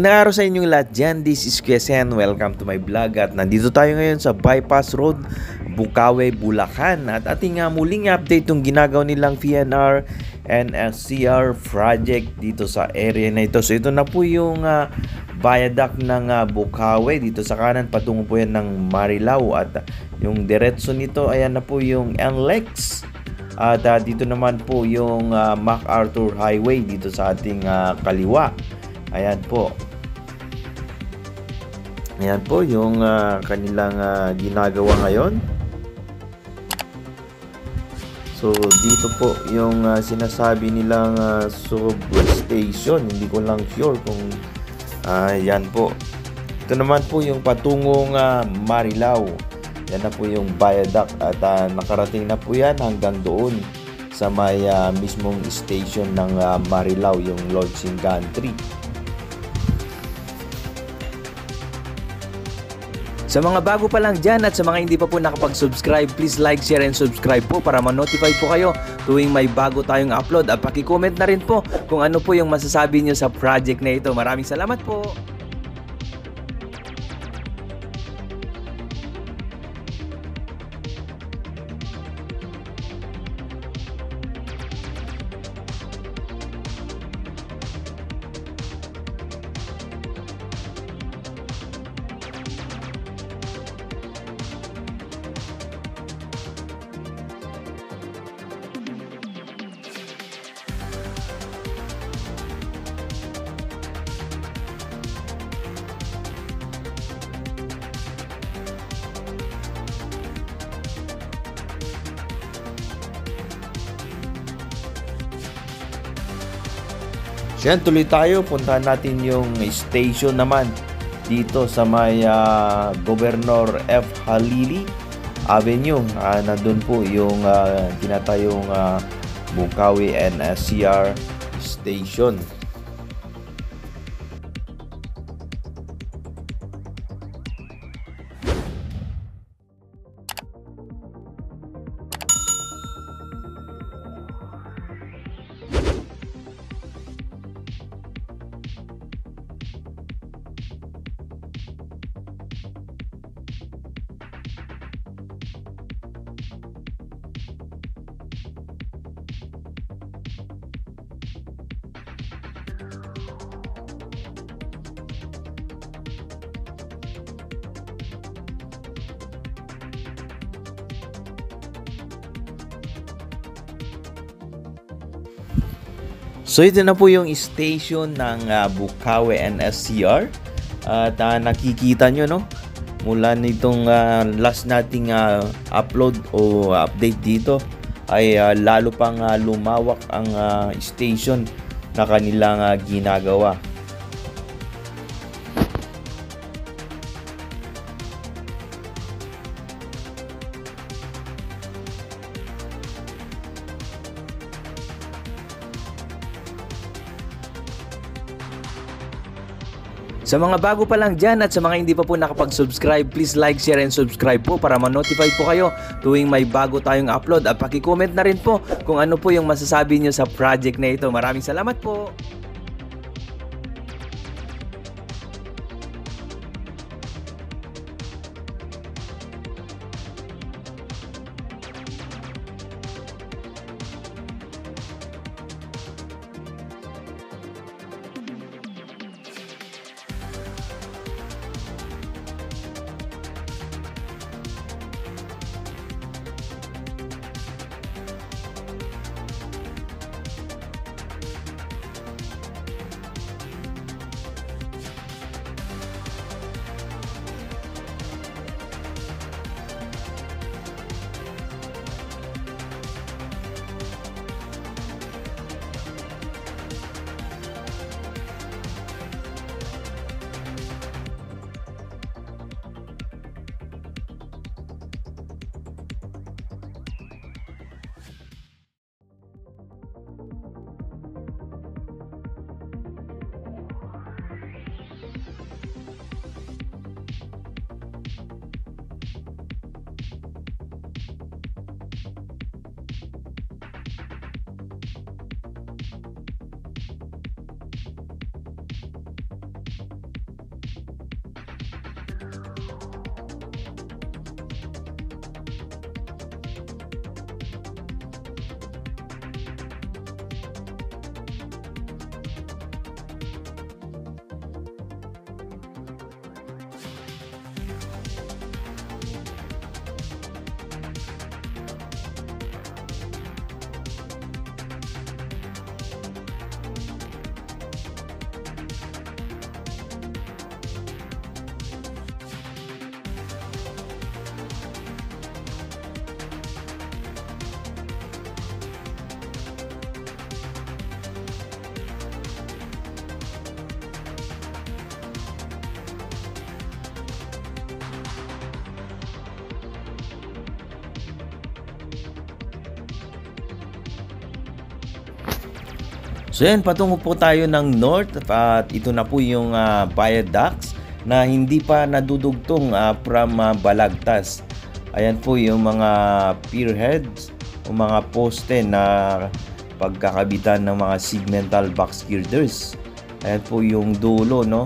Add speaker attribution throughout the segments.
Speaker 1: Nangaro sa inyong lahat dyan, this is Kuya Sen. Welcome to my vlog at nandito tayo ngayon sa Bypass Road, Bukawe, Bulacan. At ating muling update yung ginagawa nilang PNR and SCR project dito sa area na ito. So ito na po yung viaduct ng Bukawe. Dito sa kanan patungo po yan ng Marilao at yung diretso nito ayan na po yung NLEX. At dito naman po yung MacArthur Highway dito sa ating kaliwa. Ayan po. Ayan po yung kanilang ginagawa ngayon. So dito po yung sinasabi nilang substation. Hindi ko lang sure kung yan po. Ito naman po yung patungong Marilao. Yan na po yung viaduct at nakarating na po yan hanggang doon sa may mismong station ng Marilao, yung Lodging Gantry. Sa mga bago pa lang dyan at sa mga hindi pa po nakapag-subscribe, please like, share, and subscribe po para ma-notify po kayo tuwing may bago tayong upload. At paki-comment na rin po kung ano po yung masasabi nyo sa project na ito. Maraming salamat po! Yan, tuloy tayo. Puntahan natin yung station naman dito sa may Governor F. Halili Avenue. Nandun po yung tinatayong Bukawe NSCR station. So ito na po yung station ng Bukawe NSCR at nakikita nyo no, mula nitong last nating upload o update dito ay lalo pang lumawak ang station na kanilang ginagawa. Sa mga bago pa lang dyan at sa mga hindi pa po nakapag-subscribe, please like, share, and subscribe po para ma-notify po kayo tuwing may bago tayong upload. At paki-comment na rin po kung ano po yung masasabi nyo sa project na ito. Maraming salamat po! So yan, patungo po tayo ng north at ito na po yung viaducts na hindi pa nadudugtong from Balagtas. Ayan po yung mga pier heads o mga poste na pagkakabitan ng mga segmental box girders. Ayan po yung dulo, no?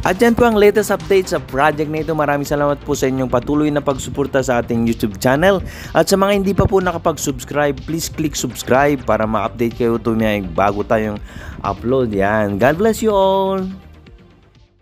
Speaker 1: At yan po ang latest update sa project na ito. Maraming salamat po sa inyong patuloy na pagsuporta sa ating YouTube channel. At sa mga hindi pa po nakapag-subscribe, please click subscribe para ma-update kayo tuwing bago tayong upload. Yan. God bless you all!